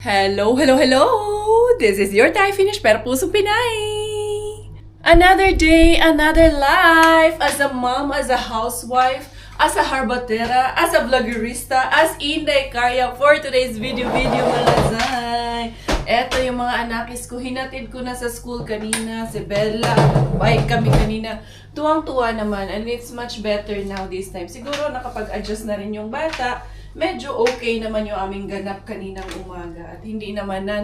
Hello, hello, hello! This is your Thai Finish pero pusong Pinay! Another day, another life as a mom, as a housewife, as a harbatera, as a vloggerista, as Inday Karya for today's video mga zay. Eto yung mga anakis ko, hinatid ko na sa school kanina, si Bella, bike kami kanina. Tuwang-tuwa naman and it's much better now this time. Siguro nakapag-adjust na rin yung bata. Medyo okay naman yung aming ganap kaninang umaga at hindi naman na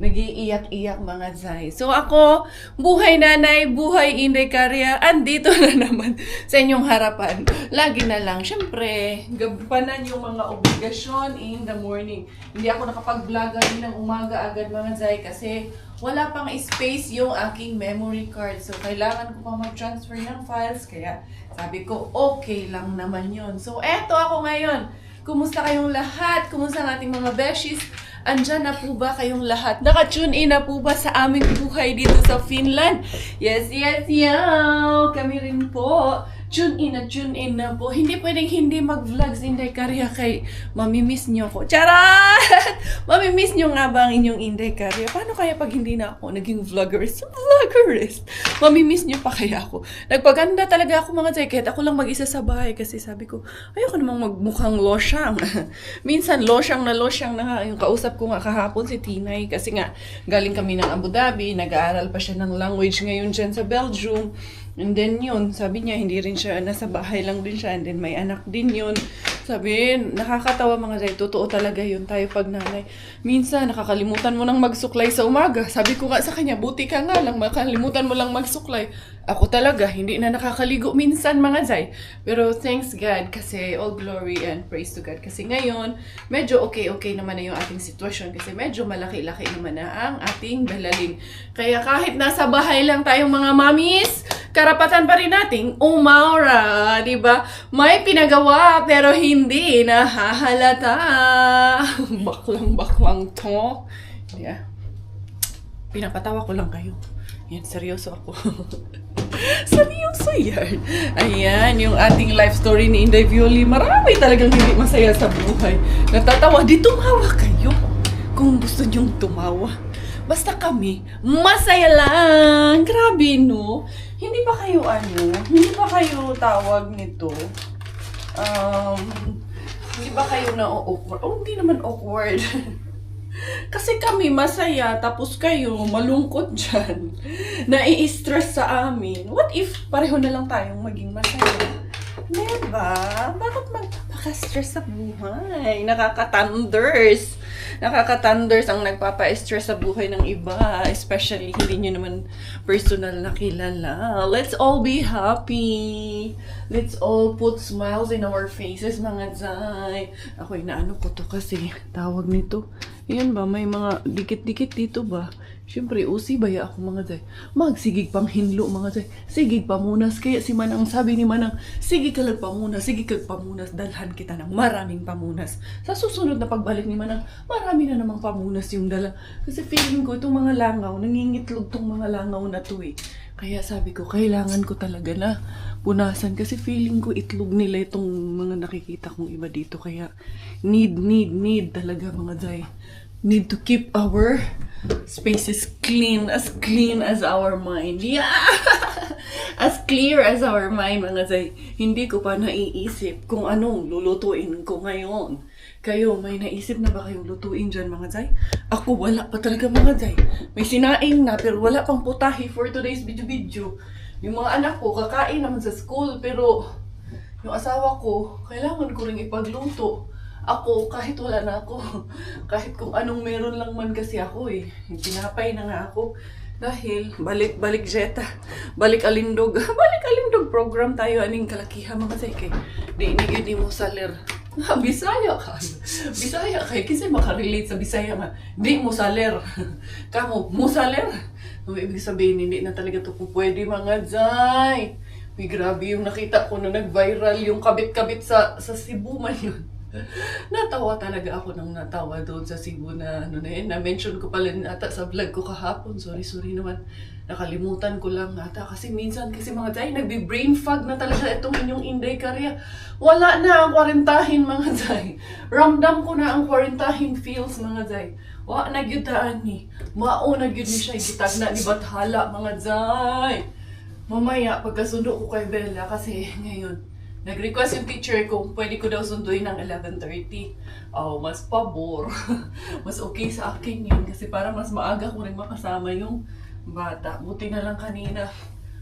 nag-iiyak-iyak mga zay. So ako, buhay nanay, buhay Inday Karya, andito na naman sa inyong harapan. Lagi na lang, syempre, gampanan yung mga obligasyon in the morning. Hindi ako nakapag-vlog ng umaga agad mga zay kasi wala pang space yung aking memory card. So kailangan ko pa mag-transfer ng files kaya sabi ko okay lang naman yun. So eto ako ngayon. Kumusta kayong lahat? Kumusta ang ating mga beshies? Andyan na po ba kayong lahat? Naka-tune in na po ba sa aming buhay dito sa Finland? Yes, yes, yo! Kami rin po. Tune in na po. Hindi pwedeng hindi mag-vlogs Inday Karya kay mamimiss nyo ko. Charat! Mamimiss nyo nga ba ang inyong Inday Karya? Paano kaya pag hindi na ako naging vloggerist? Mamimiss nyo pa kaya ako? Nagpaganda talaga ako mga jacket. Ako lang mag-isa sa bahay kasi sabi ko, ayoko namang magmukhang losyang. Minsan losyang na nga. Yung kausap ko nga kahapon si Tinay kasi nga galing kami ng Abu Dhabi. Nag-aaral pa siya ng language ngayon dyan sa Belgium. And then yun, sabi niya, hindi rin siya, nasa bahay lang din siya, and then may anak din yun. Sabi, nakakatawa mga zay, totoo talaga yun tayo pag nanay. Minsan, nakakalimutan mo nang magsuklay sa umaga. Sabi ko nga sa kanya, buti ka nga lang, makalimutan mo lang magsuklay. Ako talaga, hindi na nakakaligo minsan mga zay. Pero thanks God, kasi all glory and praise to God. Kasi ngayon, medyo okay naman na yung ating sitwasyon. Kasi medyo malaki-laki naman na ang ating dalaling. Kaya kahit nasa bahay lang tayong mga mamis, karapatan pa rin nating umaura, di ba? May pinagawa pero hindi nahahalata. Baklang to. Yeah. Pinapatawa ko lang kayo. Yan, seryoso ako. Seryoso yan. Ayan, yung ating life story ni Inday Violi. Marami talagang hindi masaya sa buhay. Natatawa, di tumawa kayo. Kung gusto nyong tumawa. Basta kami, masaya lang. Grabe, no? Hindi ba kayo tawag nito? Hindi ba kayo na-awkward? Oh, hindi naman awkward. Kasi kami masaya, tapos kayo malungkot dyan. Nai-stress sa amin. What if pareho na lang tayong maging masaya? Diba? Bakit magpaka-stress sa buhay? Nakaka-thunders ang nagpapa-stress sa buhay ng iba. Especially, hindi nyo naman personal na kilala. Let's all be happy. Let's all put smiles in our faces, mga zay. Ako, inaano ko to kasi tawag nito. Yan ba? May mga dikit-dikit dito ba? Siyempre, usi baya ako mga zay. Magsigig pang hinlo mga zay. Sigig pamunas. Kaya si Manang, sabi ni Manang, sige ka lang pamunas, sige kag pamunas. Dalhan kita ng maraming pamunas. Sa susunod na pagbalik ni Manang, marami na namang pamunas yung dala. Kasi feeling ko itong mga langaw, nangingitlog tong mga langaw na to eh. Kaya sabi ko, kailangan ko talaga na punasan. Kasi feeling ko itlog nila itong mga nakikita kong iba dito. Kaya need talaga mga zay. Need to keep our spaces clean as our mind. Yeah! As clear as our mind, mga zay. Hindi ko pa naiisip kung anong lulutuin ko ngayon. Kayo, may naisip na ba kayong lutuin dyan, mga zay? Ako, wala pa talaga, mga zay. May sinaing na, pero wala pang putahe for today's video. Yung mga anak ko, kakain naman sa school, pero yung asawa ko, kailangan ko rin ipagluto. Ako, kahit wala na ako, kahit kung anong meron lang man kasi ako eh. Pinapay na nga ako. Dahil, balik Jetta, balik Alindog program tayo, aning kalakihan mga seke. Di inigin mo saler. Bisaya ka. Kasi makarelate sa Bisaya nga. Di mo saler. Kamo, mo saler. Ibig sabihin, hindi na talaga ito pwede mga zay. May grabe yung nakita ko na nag-viral yung kabit-kabit sa Cebu man yun. Natawa talaga ako nang natawa doon sa Cebu na na-mention ko pala ata sa vlog ko kahapon. Sorry naman. Nakalimutan ko lang ata. Kasi minsan, mga zay, nagbi-brain fog na talaga itong inyong Inday Karya. Wala na ang kwarintahin mga zay. Ramdam ko na ang kwarintahin feels mga zay. Wa na gyud ani. Mao na gyud ni siya gitagna ni Bathala mga Zay. Mamaya pagkasundo ko kay Bella kasi ngayon nag-request yung teacher kung pwede ko daw sunduin ng 11:30. Oh, mas pabor. Mas okay sa akin yun kasi para mas maaga ko rin makasama yung bata. Buti na lang kanina.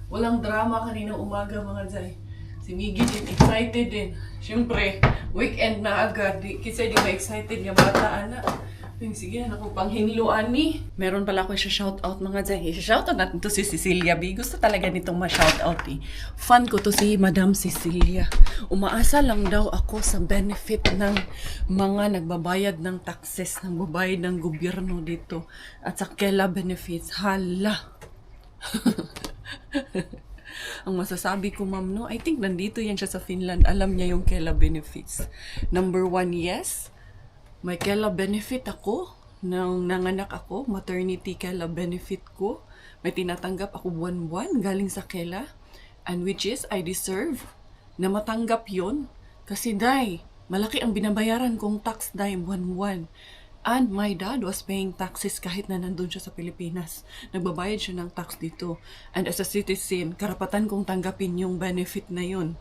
Walang drama kanina umaga mga Zay. Si Miggy din excited din. Siyempre, weekend na agad. Kasi di ba excited nga bata, anak. Sige na ako pang hinluan ni. Meron pala ako i-shoutout mga Zay. I-shoutout natin to si Cecilia B. Gusto talaga nitong ma-shoutout eh. Fan ko to si Madam Cecilia. Umaasa lang daw ako sa benefit ng mga nagbabayad ng taxes, nagbabayad ng gobyerno dito. At sa Kela benefits. Hala! Ang masasabi ko, ma'am, no? I think nandito yan siya sa Finland. Alam niya yung Kela benefits. Number 1, yes. May Kela benefit ako. Nang nanganak ako, maternity Kela benefit ko. May tinatanggap ako buwan-buwan galing sa Kela. And which is, I deserve na matanggap yon. Kasi, day, malaki ang binabayaran kong tax, day, buwan-buwan. And my dad was paying taxes kahit na nandun siya sa Pilipinas. Nagbabayad siya ng tax dito. And as a citizen, karapatan kong tanggapin yung benefit na yun.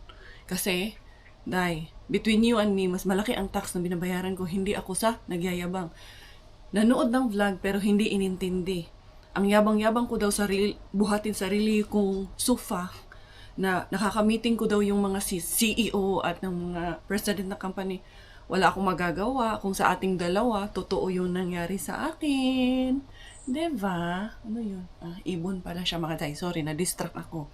Kasi, day, between you and me, mas malaki ang tax na binabayaran ko. Hindi ako sa nagyayabang. Nanood ng vlog pero hindi inintindi. Ang yabang-yabang ko daw buhatin sarili kong sofa na nakakamiting ko daw yung mga CEO at ng mga president na company. Wala akong magagawa kung sa ating dalawa, totoo yung nangyari sa akin. Diba? Ano yun? Ibon pala siya mga Zay. Sorry, na-distract ako.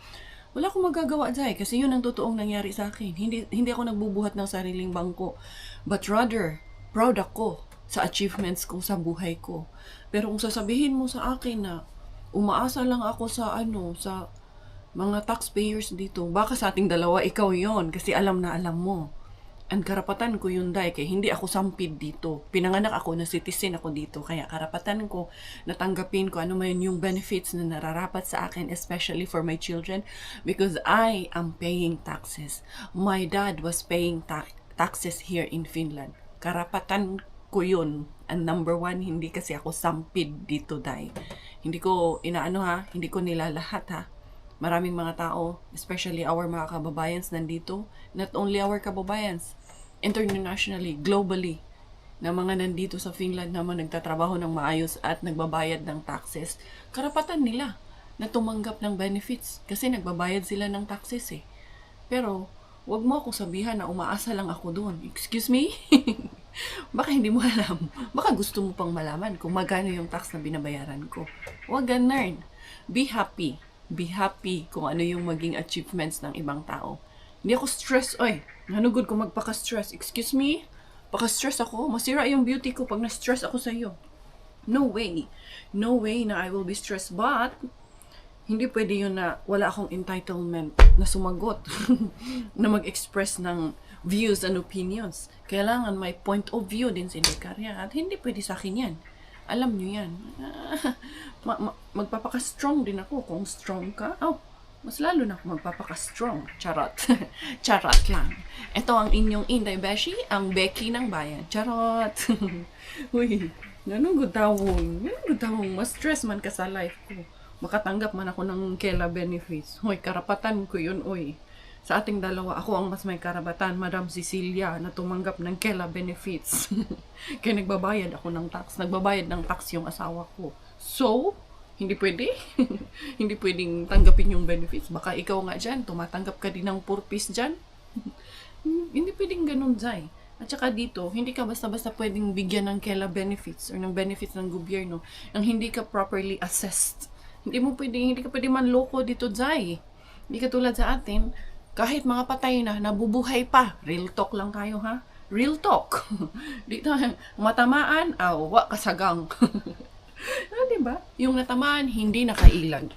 Wala akong magagawa, Zay, kasi yun ang totoong nangyari sa akin. Hindi ako nagbubuhat ng sariling bangko. But rather, proud ako sa achievements ko sa buhay ko. Pero kung sasabihin mo sa akin na umaasa lang ako sa sa mga taxpayers dito, baka sa ating dalawa, ikaw yon kasi alam na alam mo. And karapatan ko yun, Day, kaya hindi ako sampid dito. Pinanganak ako, na citizen ako dito, kaya karapatan ko natanggapin ko ano man yung benefits na nararapat sa akin, especially for my children, because I am paying taxes. My dad was paying taxes here in Finland. Karapatan ko yun. And number 1, hindi kasi ako sampid dito, Day. Hindi ko hindi ko nilalahat ha. Maraming mga tao, especially our mga kababayans nandito, not only our kababayans, internationally, globally, na mga nandito sa Finland naman nagtatrabaho ng maayos at nagbabayad ng taxes, karapatan nila na tumanggap ng benefits kasi nagbabayad sila ng taxes eh. Pero, wag mo akong sabihan na umaasa lang ako doon. Excuse me? Baka hindi mo alam. Baka gusto mo pang malaman kung magkano yung tax na binabayaran ko. Wag ganun. Be happy. Be happy kung ano yung maging achievements ng ibang tao. Hindi ako stress. Oy, nanugod ko magpaka-stress. Excuse me? Paka-stress ako. Masira yung beauty ko pag na-stress ako sa iyo. No way. No way na I will be stressed. But, hindi pwede yun na wala akong entitlement na sumagot. Na mag-express ng views and opinions. Kailangan may point of view din si Karya. At hindi pwede sa akin yan. Alam nyo yan. Magpapaka-strong din ako kung strong ka. Oh, mas lalo na ako magpapaka-strong. Charot. Charot lang. Ito ang inyong Inday Beshi, ang Becky ng bayan. Charot. Uy, nanong gutawong. Mas stress man ka sa life ko. Makatanggap man ako ng Kela benefits. Uy, karapatan ko yun, uy. Sa ating dalawa, ako ang mas may karapatan, Madam Cecilia, na tumanggap ng Kela benefits. Kaya nagbabayad ako ng tax. Nagbabayad ng tax yung asawa ko. So, hindi pwede. Hindi pwedeng tanggapin yung benefits. Baka ikaw nga dyan, tumatanggap ka din ng purpose dyan. Hindi pwedeng ganun, Zay. At saka dito, hindi ka basta-basta pwedeng bigyan ng Kela benefits or ng benefits ng gobyerno nang hindi ka properly assessed. Hindi ka pwedeng manloko dito, Zay. Hindi ka tulad sa atin, kahit mga patay na, nabubuhay pa. Real talk lang tayo, ha? Real talk. Dito, matamaan, wa kasagang. Diba? Yung natamaan, hindi nakailag.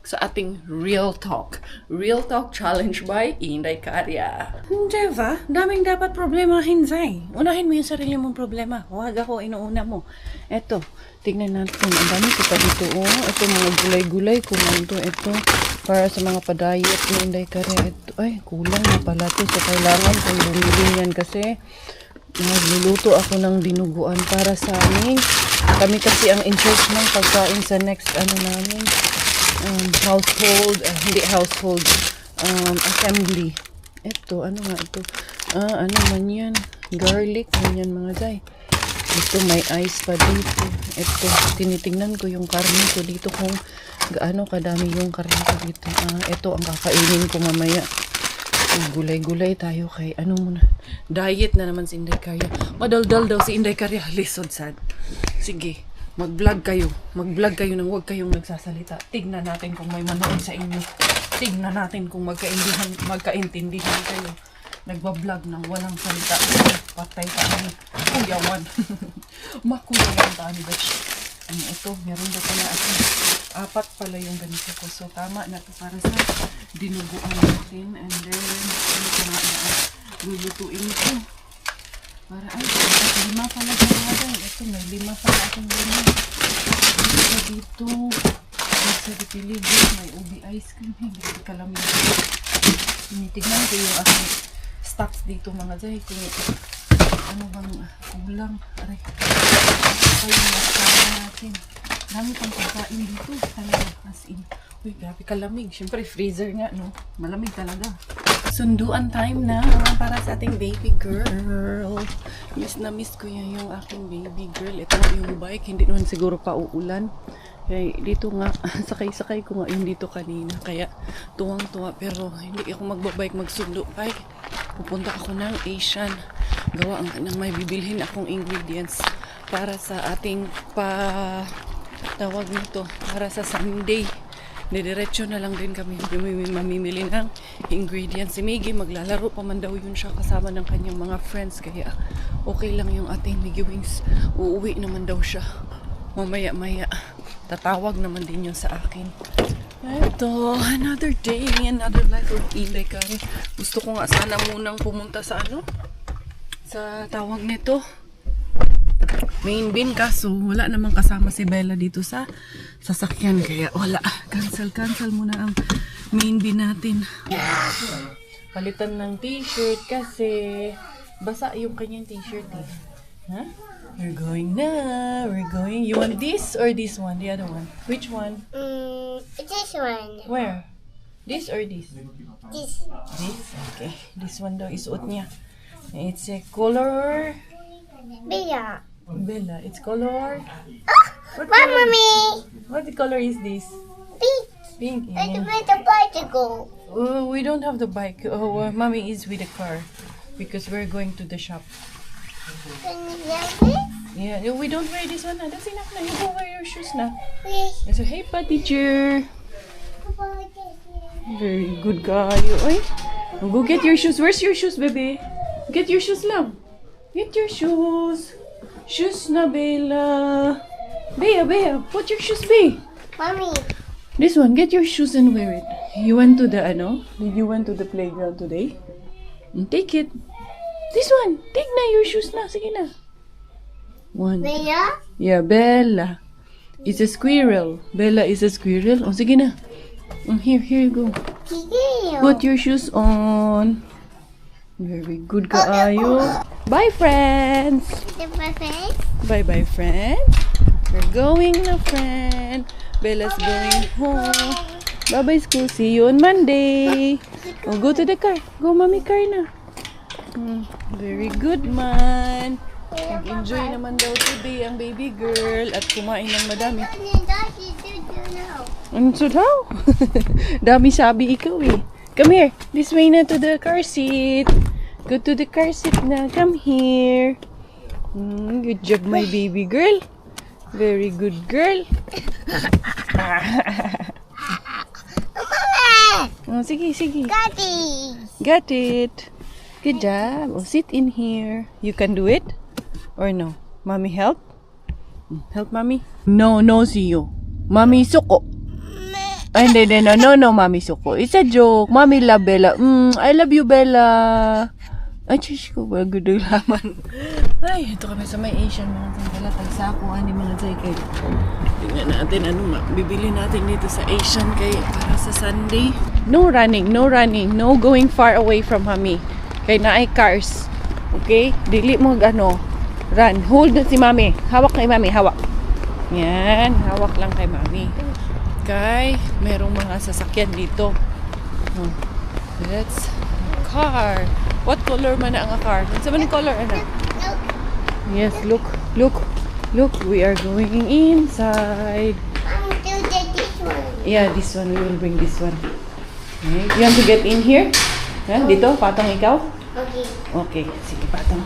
Sa ating Real Talk. Real Talk Challenge by Inday Karya. Diba? Daming dapat problemahin, Zay. Unahin mo yung sarili mong problema. Huwag ako, inuuna mo. Eto, tignan natin. Ang dami ko pa dito, oh. Ito, mga gulay-gulay. Kumando, ito. Para sa mga padayat ni Inday Karya. Ito, ay, kulang na pala ito. So, kailangan kung bumili yan kasi nagluluto ako ng dinuguan para sa aming Kami kasi ang in charge ng pagkain sa next namin. Household, hindi household, assembly. Ito, ano nga ito? Ano man yan? Garlic, ganyan mga day. Ito, may ice pa dito. Ito, tinitingnan ko yung karne ko dito kung gaano kadami yung karne ko dito. Ito ang kakainin ko mamaya. Gulay-gulay tayo kay ano muna. Diet na naman si Inday Karya. Madaldal daw si Inday Karya. Lisod sad. Sige, mag-vlog kayo. Mag-vlog kayo nang huwag kayong nagsasalita. Tignan natin kung may manood sa inyo. Tignan natin kung magkaintindihan kayo. Nagbablog ng walang salita. Patay ka kami. Kuyawan. Makuyawan ka ni Batch. Ito, meron daw pala ako. 4 pala yung ganito ko. So, tama na ito para sa dinuguan natin. And then, ano pa na lulutuin ito. Para, 5 pala gano'n. Ito, may 5 pala akong gano'n. Dito. Sa Dipiligus, may ubi ice cream. Hindi kalamig. Tinitignan ko yung aking stocks dito mga zay. Kung ano bang kulang. Aray. Ito yung masama natin. Dami pang pagkain dito. Talaga, as in. Uy, grabe kalamig. Siyempre, freezer nga, no? Malamig talaga. Sunduan time na para sa ating baby girl. Miss na miss ko yan yung aking baby girl. Ito na yung bike. Hindi naman siguro pa uulan. Kaya dito nga, sakay-sakay ko nga yung dito kanina. Kaya tuwang-tuwa. Pero hindi ako magbabike magsundo. Ay, pupunta ako ng Asian. Gawa ng may bibilhin akong ingredients para sa ating tawag nito, para sa Sunday. Didiretso na lang din kami mamimili ng ingredients. Si Miggy maglalaro pa man daw yun siya kasama ng kanyang mga friends. Kaya okay lang yung ating Miggy Wings. Uuwi naman daw siya mamaya-maya. Tatawag naman din yun sa akin. Ito, another day, another life of Inday Karya. Gusto ko nga sana munang pumunta sa sa tawag nito, main bin, kaso wala namang kasama si Bella dito sa sasakyan. Kaya wala, cancel muna ang main bin natin. Palitan ng t-shirt kasi basa yung kanyang t-shirt eh. Huh? We're going na. We're going. You want this or this one? The other one. Which one? This one. Where? This or this? This. This? Okay. This one daw isuot niya. It's a color... Bella. Bella. It's color... What mommy? What color is this? Pink. Pink. Like Yeah. with the bicycle. Oh, we don't have the bike. Oh, mommy is with the car. Because we're going to the shop. Can you get this? Yeah, we don't wear this one na. That's enough na. You go wear your shoes na. Yes. So, hey pa, teacher. Very good guy. Oy, go get your shoes. Where's your shoes, baby? Get your shoes, love. Get your shoes. Shoes na, Bella. Bea, put your shoes, Bea. Mommy. This one, get your shoes and wear it. You went to the, Did you went to the playground today? Take it. This one. Take na your shoes na. Sige na. One. Bella? Yeah, Bella. It's a squirrel. Bella is a squirrel. Oh, sige na. Here you go. Kiki. Put your shoes on. Very good kaayo. Bye, friends. The perfect. Bye, friend. We're going na, friend. Bella's going home. Bye, school. See you on Monday. Oh, go to the car. Go, mommy car na. Very good, man. Nag-enjoy naman daw today ang baby girl at kumain ng madami. Ano so daw? Dami sabi ikaw eh. Come here. This way na to the car seat. Go to the car seat na. Come here. Good job, my baby girl. Very good girl. Oh, sige. Got it. Good job. Oh, sit in here. You can do it? Or no? Mommy help? Help mommy? No, Zio. Mommy suko. Ay, hindi, no, Mommy suko. It's a joke. Mommy love Bella. I love you, Bella. Ay, chish ko ba? Good laman. Ay, ito kami sa may Asian mga sandala. Tagsakuan ni mga zay kay. Tingnan natin bibili natin dito sa Asian kay para sa Sunday. No running. No going far away from mommy. Kay na ay cars. Okay? Dili mo run. Hold na si mommy. Hawak kay mommy. Hawak. Yan, hawak lang kay mami. Kay, merong mga sasakyan dito. Oh, that's a car. What color man na ang car? Sa man color, ano? Yes, look. We are going inside. I'm do this one. Yeah, this one. We will bring this one. Okay. You want to get in here? Yan, dito, patong ikaw? Okay. Okay, sige, patong.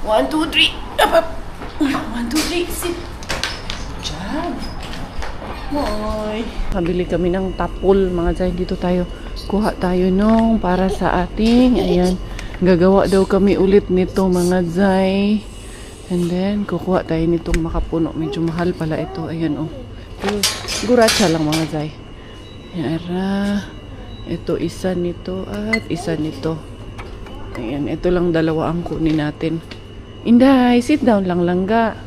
1, 2, 3. Up, up. 1, 2, 3. Sit. Diyan. Hoy. Kabili kami ng tapol, mga Zay. Dito tayo. Kuha tayo nung para sa ating. Ayan. Gagawa daw kami ulit nito, mga Zay. And then, kukuha tayo nitong makapuno. Medyo mahal pala ito. Ayan, oh. Guratsa lang, mga Zay. Ayan, ito isa nito at isa nito. Ayan, ito lang dalawa ang kunin natin. Inday, sit down lang langga.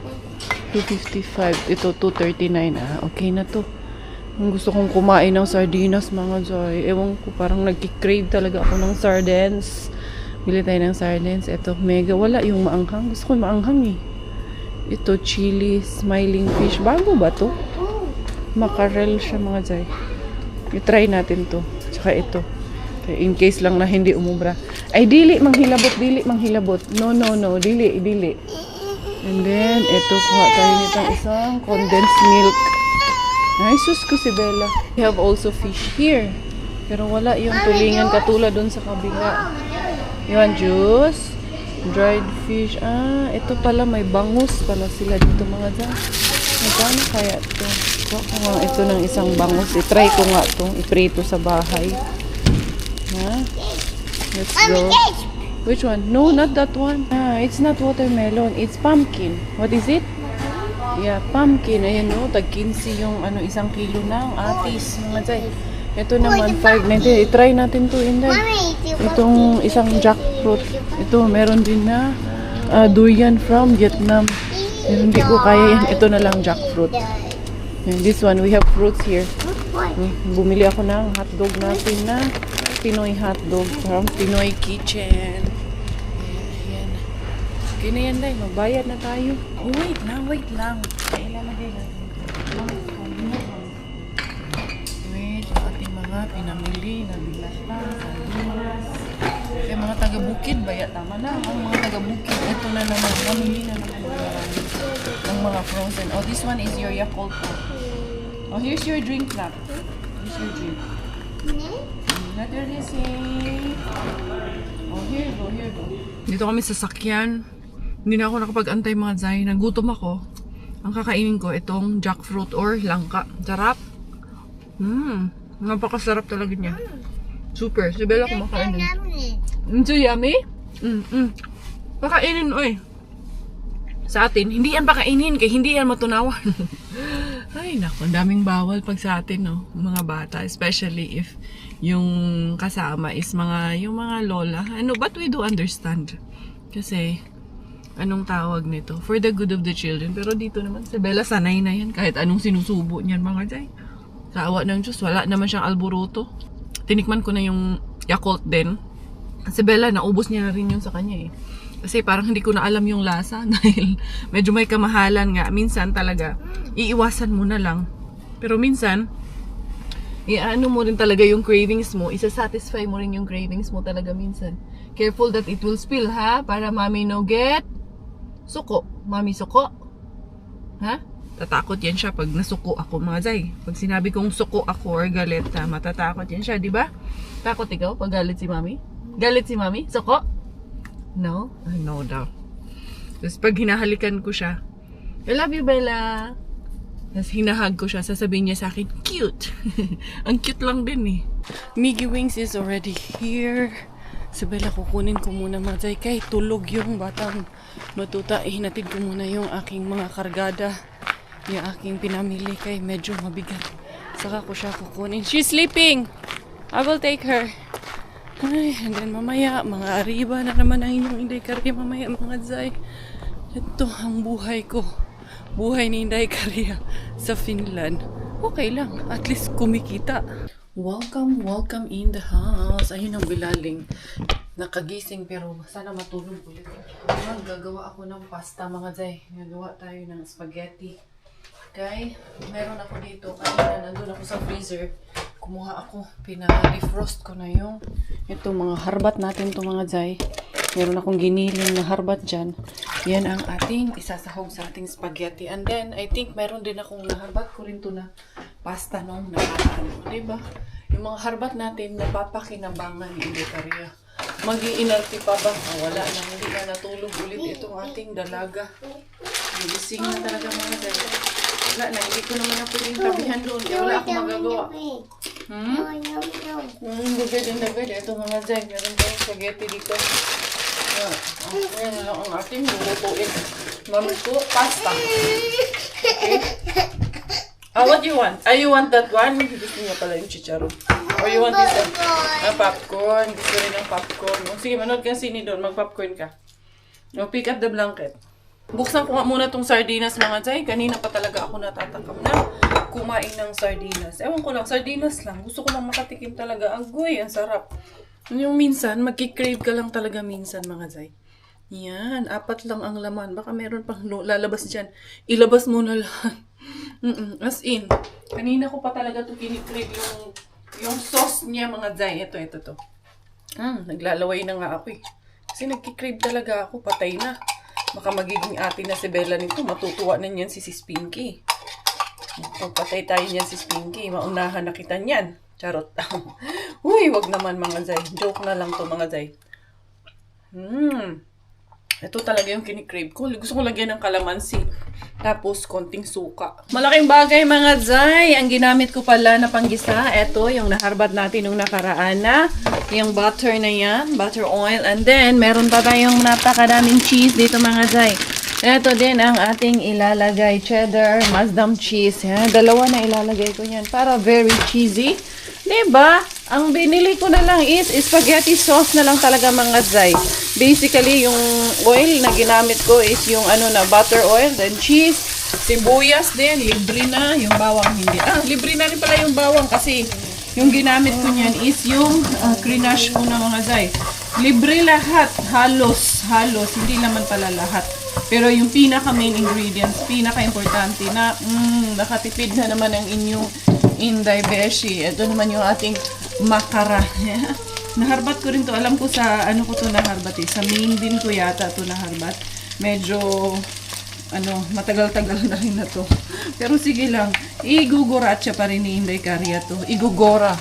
255. Ito, 239. Okay na to. Gusto kong kumain ng sardinas, mga Zay. Ewan ko, parang nagkikrave talaga ako ng sardines. Bili tayo ng sardines. Ito, mega. Wala yung maanghang. Gusto ko maanghang eh. Ito, chili, smiling fish. Bago ba to? Mackerel siya, mga Zay. I-try natin to. Tsaka ito. Okay, in case lang na hindi umubra. Ay, dili manghilabot. No. Dili. And then, ito, kuha tayo nitong isang condensed milk. Ay, sus ko si Bella. We have also fish here. Pero wala yung tulingan katulad dun sa kabila. You want juice? Dried fish. Ah, ito pala may bangus pala sila dito, mga Zay. Magkano kaya ito? Kuha ito ng isang bangus. I-try ko nga ito. I-prito sa bahay. Ha? Let's go. Which one? No, not that one. Ah, it's not watermelon. It's pumpkin. What is it? Yeah, pumpkin. Ayan, no. Tag-15 yung isang kilo ng atis, mga Zay. Ito naman, 5.90. I-try natin to, Inday. Itong isang jackfruit. Ito, meron din na durian from Vietnam. Pero hindi ko kaya yan. Ito na lang, jackfruit. And this one, we have fruits here. Bumili ako ng hotdog natin na Pinoy hotdog from Pinoy Kitchen. Ayan. Okay na yan, Day. Magbayad na tayo. Oh, wait lang. Ilalagay natin. Wait, ating mga pinamili na bilata, sardinas. Kaya mga taga-bukid, baya tama na. Ang mga taga-bukid, ito na naman. Namili na naman ng mga frozen. Oh, this one is your Yakult. Oh, here's your drink na. Here's your drink. Not really safe. Oh, here you go. Dito kami sa sakyan. Hindi na ako nakapag-antay, mga Zay. Nagutom ako. Ang kakainin ko, itong jackfruit or langka. Sarap. Napakasarap talaga niya. Super. Si Bella kumakain din. So yummy? Pakainin, oy. Sa atin, hindi yan pakainin, kaya hindi yan matunawan. Ay, naku, ang daming bawal pag sa atin, no? Mga bata, especially if yung kasama is yung mga lola. But we do understand. Kasi, anong tawag nito? For the good of the children. Pero dito naman, si Bella sanay na yan. Kahit anong sinusubo niyan, mga Zay. Sa awa ng Diyos, wala naman siyang alburuto. Tinikman ko na yung Yakult din. Si Bella, naubos niya na rin yun sa kanya eh. Kasi parang hindi ko na alam yung lasa dahil medyo may kamahalan nga. Minsan talaga, iiwasan mo na lang. Pero minsan, iaano mo rin talaga yung cravings mo. Isa-satisfy mo rin yung cravings mo talaga minsan. Careful that it will spill, ha? Para mommy no get suko. Mommy suko. Ha? Tatakot yan siya pag nasuko ako, mga Zay. Pag sinabi kong suko ako or galit, matatakot yan siya, di ba? Takot ikaw pag galit si mommy? Galit si mommy? Suko? No? No daw. Tapos pag hinahalikan ko siya, I love you, Bella. Tapos hinahag ko siya, sasabihin niya sa akin, cute. Ang cute lang din eh. Miggy Wings is already here. Si Bella, kukunin ko muna, mga Zay. Kay tulog yung batang batuta. Hinatid ko muna yung aking mga kargada. Yung aking pinamili kay medyo mabigat. Saka ko siya kukunin. She's sleeping! I will take her. Ay, and then mamaya, mga arriba na naman ang inyong Inday Karya mamaya, mga Zay. Ito ang buhay ko. Buhay ni Inday Karya sa Finland. Okay lang, at least kumikita. Welcome in the house. Ayun ang bilaling. Nakagising pero sana matulog ulit. Gagawa ako ng pasta, mga Zay. Gagawa tayo ng spaghetti. Kay, meron ako dito. Kanina, nandun ako sa freezer. Kumuha ako. Pina-defrost ko na yung ito mga harbat natin to mga Zay. Meron akong giniling na harbat dyan. Yan ang ating isasahog sa ating spaghetti. And then, I think meron din akong naharbat ko rin to na pasta nung nakaraan. Diba? Yung mga harbat natin, napapakinabangan ni Indecaria. Mag-iinalti pa ba? Wala na. Hindi na natulog ulit itong ating dalaga. Nagising na talaga mga Zay. Wala na, hindi ko naman na pwedeng tabihan doon. Kaya wala akong magagawa. Bugad yung dagad. Ito mga Zay, meron tayong spaghetti dito. Yan lang ang ating lulutuin. Mami ko, pasta. Okay? What do you want? You want that one? Gusto niya pala yung chicharon. Or you want this one? Popcorn. Gusto rin ng popcorn. Sige, manood ka sini doon. Mag-popcorn ka. Pick up the blanket. Buksan ko nga muna tong sardinas mga Zay. Kanina pa talaga ako natatakam na kumain ng sardinas. Ewan ko lang, sardinas lang. Gusto ko lang makatikim talaga. Agoy, ang sarap. Yung minsan, magkikrave ka lang talaga minsan mga Zay. Yan, 4 lang ang laman. Baka meron pang lalabas dyan. Ilabas mo na lang. As in, kanina ko pa talaga ito kinikrave yung sauce niya mga Zay. Ito. Naglalaway na nga ako eh. Kasi nagkikrave talaga ako. Patay na. Baka magiging ate na si Bella nito. Matutuwa na niyan si Spinky. Pagpatay tayo niyan si Spinky. Maunahan na kita niyan. Charot. Uy, wag naman mga Zay. Joke na lang to mga Zay. Ito talaga yung kinikrave ko. Gusto ko lagyan ng kalamansi. Tapos, konting suka. Malaking bagay mga Zay. Ang ginamit ko pala na panggisa. Ito, yung naharbat natin nung nakaraan na. Yung butter na yan. Butter oil. And then, meron pa tayong napakadaming cheese dito mga Zay. Ito din ang ating ilalagay. Cheddar, Masdam cheese. Yan. 2 na ilalagay ko yan. Para very cheesy. Diba? Ang binili ko na lang is spaghetti sauce na lang talaga mga Zay. Basically, yung oil na ginamit ko is yung butter oil, then cheese, sibuyas din, libre na, yung bawang hindi. Libre na rin pala yung bawang kasi yung ginamit ko niyan is yung crinash ko na mga Zay. Libre lahat, halos, hindi naman pala lahat. Pero yung pinaka main ingredients, pinaka importante na nakatipid na naman ang inyong Inday Beshi. Ito naman yung ating makara. Naharbat ko rin to. Alam ko sa ko to naharbat eh. Sa main din ko yata to naharbat. Medyo matagal-tagal na rin na to. Pero sige lang. Igugoratsa pa rin ni Inday Caria to. Igugora.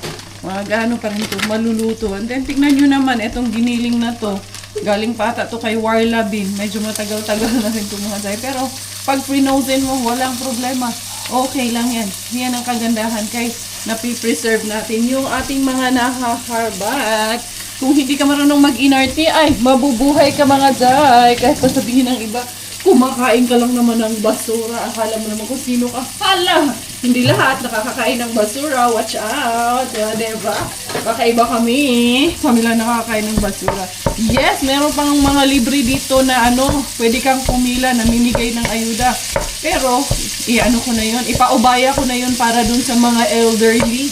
Gaano pa rin to. Maluluto. And then tignan nyo naman itong giniling na to. Galing pa ata to kay Warla Bin. Medyo matagal-tagal na rin to mga Zay. Pero pag frozen mo, walang problema. Okay lang yan. Yan ang kagandahan kay napipreserve natin yung ating mga nahaharbat. Kung hindi ka marunong mag-inarte, ay mabubuhay ka mga Zay. Kahit pa sabihin ng iba, kumakain ka lang naman ng basura. Akala mo naman kung sino ka. Hala! Hindi lahat nakakakain ng basura. Watch out! Diba? Baka iba kami. Kami lang nakakain ng basura. Yes, meron pang mga libre dito na pwede kang pumila, namimigay ng ayuda. Pero, ko na yun. Ipaubaya ko na yun para dun sa mga elderly.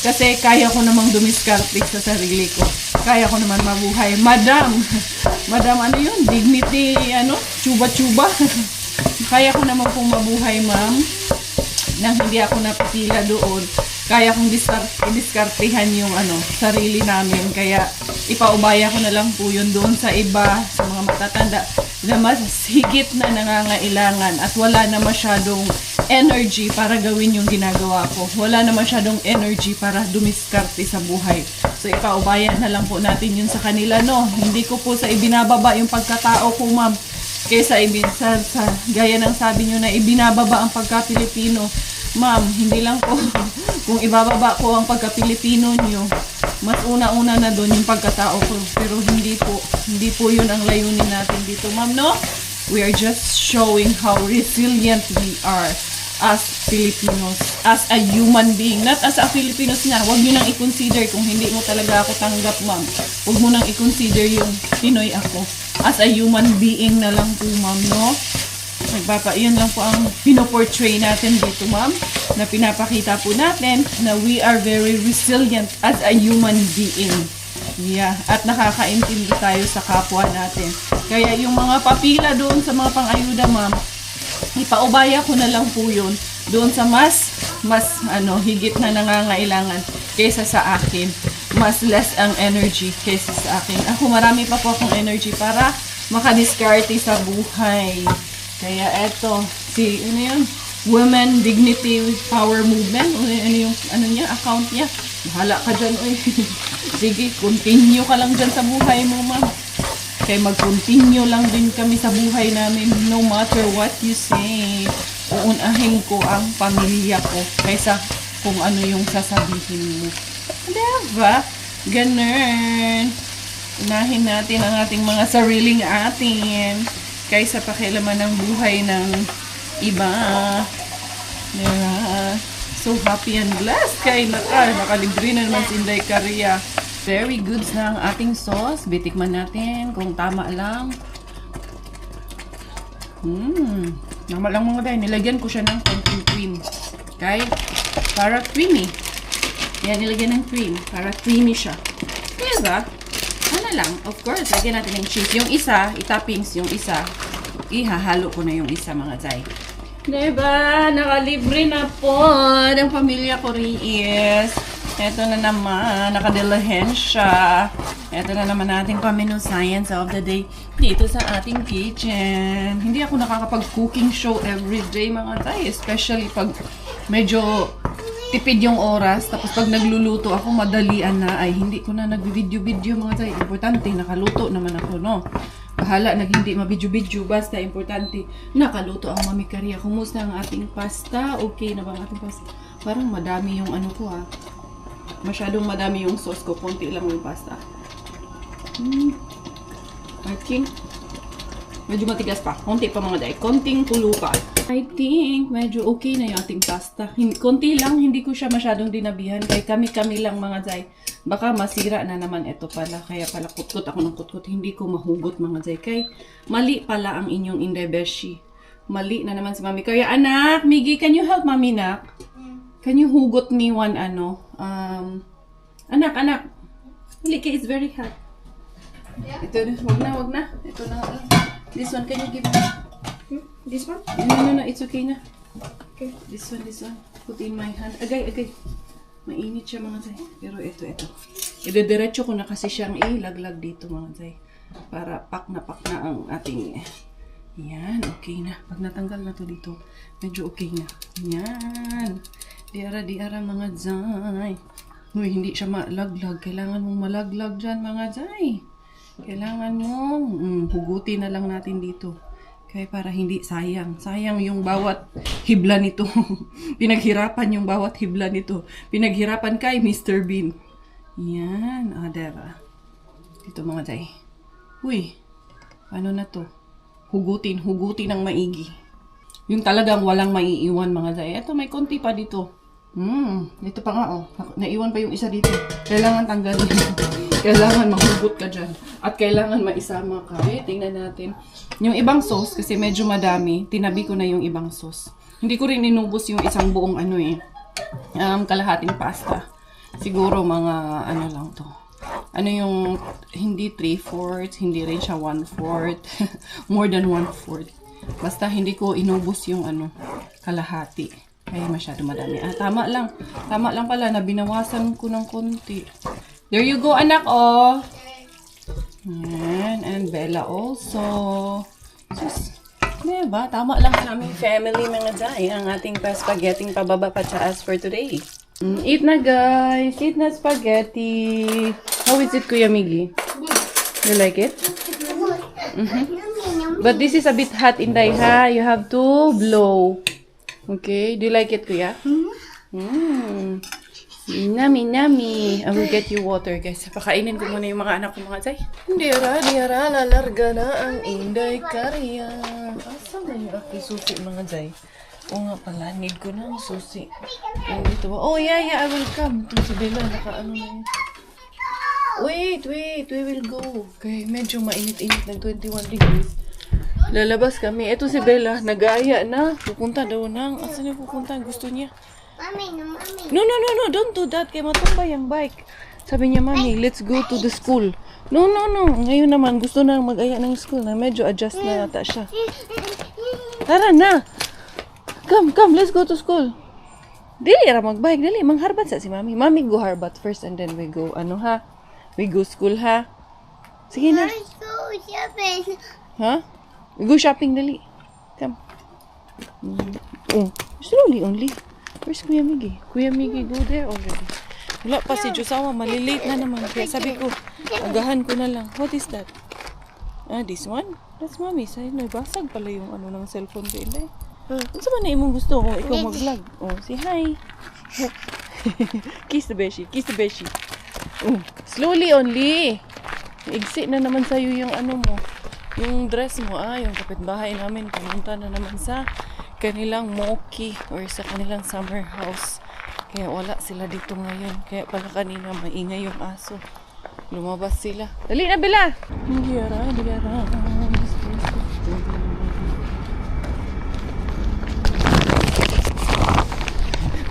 Kasi kaya ko namang dumiskarte sa sarili ko. Kaya ko naman mabuhay. Madam yun? Dignity, chuba-chuba. Kaya ko naman pong mabuhay, ma'am. Nang hindi ako napipila doon. Kaya kong diskartehan yung sarili namin. Kaya ipaubaya ko na lang po yun doon sa iba, sa mga matatanda na mas higit na nangangailangan at wala na masyadong energy para gawin yung ginagawa ko. Wala na masyadong energy para dumiskarte sa buhay. So ipaubaya na lang po natin yun sa kanila, no? Hindi ko po sa ibinababa yung pagkatao ko, ma'am. Kaysa gaya ng sabi nyo na ibinababa ang pagka-Pilipino. Ma'am, hindi lang po kung ibababa ko ang pagka-Pilipino nyo, mas una-una na doon yung pagkatao ko. Pero hindi po yun ang layunin natin dito, ma'am, no? We are just showing how resilient we are as Filipinos, as a human being, not as a Filipinos nga. Huwag nyo nang i-consider kung hindi mo talaga ako tanggap, ma'am. Huwag mo nang i-consider yung Pinoy ako. As a human being na lang po, ma'am, no? Iyan lang po ang pinoportray natin dito, ma'am, na pinapakita po natin na we are very resilient as a human being. Yeah, at nakakaintindi tayo sa kapwa natin. Kaya yung mga papila doon sa mga pang-ayuda, ma'am, ipaubaya ko na lang po yun doon sa mas higit na nangangailangan kaysa sa akin. Mas less ang energy kaysa sa akin. Ako, marami pa po akong energy para makadiskarte sa buhay. Kaya eto, ano yun? Women Dignity Power Movement. Ano yung, account niya. Bahala ka dyan, oy. Sige, continue ka lang dyan sa buhay mo, ma'am. Kaya mag-continue lang din kami sa buhay namin. No matter what you say. Uunahin ko ang pamilya ko kaysa kung ano yung sasabihin mo. Diba? Ganun. Unahin natin ang ating mga sariling atin kaysa pakialaman ng buhay ng iba. Diba? So happy and blessed kay nakalibre na naman si Inday Caria. Very good sa ang ating sauce. Bitikman natin kung tama lang. Tama lang mga dahil. Nilagyan ko siya ng konting cream. Okay? Para creamy. Yan, nilagyan ng cream. Para creamy siya. Diba? Ano lang. Of course, lagyan natin ng cheese. Yung isa, itoppings yung isa. Ihahalo ko na yung isa mga day. Diba? Nakalibre na po ng pamilya ko Reyes. Ito na naman, nakadelahen siya. Ito na naman ating pamenu science of the day dito sa ating kitchen. Hindi ako nakakapag-cooking show everyday mga tay. Especially pag medyo tipid yung oras. Tapos pag nagluluto ako, madalian na. Ay, hindi ko na nag-video-video mga tay. Importante, nakaluto naman ako, no? Bahala, hindi mabidyo-bidyo. Basta, importante, nakaluto ang Mami Caria. Kumusta ang ating pasta? Okay na ba ang ating pasta? Parang madami yung ano ko, ha? Masyadong madami yung sauce ko. Konti lang yung pasta. I think medyo matigas pa. Konti pa mga day. Konting tulo pa. I think medyo okay na yung ating pasta. Konti lang. Hindi ko siya masyadong dinabihan. Kaya kami lang mga day. Baka masira na naman ito pala. Kaya pala kutkot ako ng kutkot. Hindi ko mahugot mga day. Kaya mali pala ang inyong Inday Beshi. Mali na naman si Mami. Kaya anak, Miggy, can you help Mami nak? Can you hugot me one anak. Liki, it's very hot. Yeah. Ito na, wag na. Ito na. This one, can you give me? This one? No, it's okay na. Okay. This one. Put in my hand. Agay. Mainit siya mga tay. Pero ito. Idediretso ko na kasi siyang ilaglag dito mga tay. Para pak na ang ating yan, okay na. Pag natanggal na to dito, medyo okay na. Yan. Diara mga zay. Uy, hindi siya malaglag. Kailangan mong malaglag dyan mga zay. Kailangan mong hugutin na lang natin dito. Kaya para hindi sayang. Sayang yung bawat hibla nito. Pinaghirapan yung bawat hibla nito. Pinaghirapan kay Mr. Bean. Yan. Diba? Dito mga zay. Uy, ano na to? Hugutin ng maigi. Yung talagang walang maiiwan mga zay. Eto, may konti pa dito. Dito pa nga, oh. Naiwan pa yung isa dito. Kailangan tanggalin. Kailangan mahugot ka dyan. At kailangan maisama ka. Tingnan natin. Yung ibang sauce, kasi medyo madami, tinabi ko na yung ibang sauce. Hindi ko rin inubos yung isang buong kalahating pasta. Siguro mga lang to. Ano yung, hindi 3/4, hindi rin siya 1/4. More than 1/4. Basta hindi ko inubos yung kalahati. Kaya masyado madami. Tama lang. Tama lang pala na binawasan ko ng konti. There you go, anak, oh. Yan. And Bella also. Sus. Diba? Tama lang sa aming family, mga day. Ang ating spaghetti pababa pa as for today. Eat na, guys. Eat na spaghetti. How is it, Kuya Miggy? You like it? But this is a bit hot, Inday, ha? You have to blow. Okay, do you like it, Kuya? Nami. I will get you water, guys. Pakainin ko muna yung mga anak ko, mga zay. Diara, lalarga na ang Inday Caria. Asan na yung aking susi, mga zay? Oo nga pala, need ko na ang susi. Dito ba? Oh, yeah, I will come. Ito si Bella, nakaano na yun. Wait, we will go. Okay, medyo mainit-init ng 21 degrees. Lalabas kami. Ito si Bella, nag-aaya na. Pupunta daw na. Asan niya pupunta? Gusto niya. Mami. No. Don't do that. Kaya matumbay ang bike. Sabi niya, Mami, let's go to the school. No. Ngayon naman, gusto na mag-aya ng school na. Medyo adjust na yata siya. Tara na. Come, let's go to school. Dili ra magbike, dili mangharbat sa si Mami. Mami go harbat first and then we go We go school ha. Sige na. Let's go shopping. Ha? We go shopping dali. Come. Oh, slowly only. Where's Kuya Miggy? Kuya Miggy go there already. Wala pa si Josawa, malilate na naman. Kaya sabi ko, agahan ko na lang. What is that? This one? That's Mami. Sa'yo, basag pala yung ng cellphone ko. Hindi. Ano sa na imong gusto kung ikaw mag-vlog? Oh, say hi. Kiss the beshi. Kiss the beshi. Slowly only. Exit na naman sa'yo yung mo. Yung dress mo. Yung kapitbahay namin. Pumunta na naman sa kanilang moki or sa kanilang summer house. Kaya wala sila dito ngayon. Kaya pala kanina maingay yung aso. Lumabas sila. Dali na, Bella! Diara.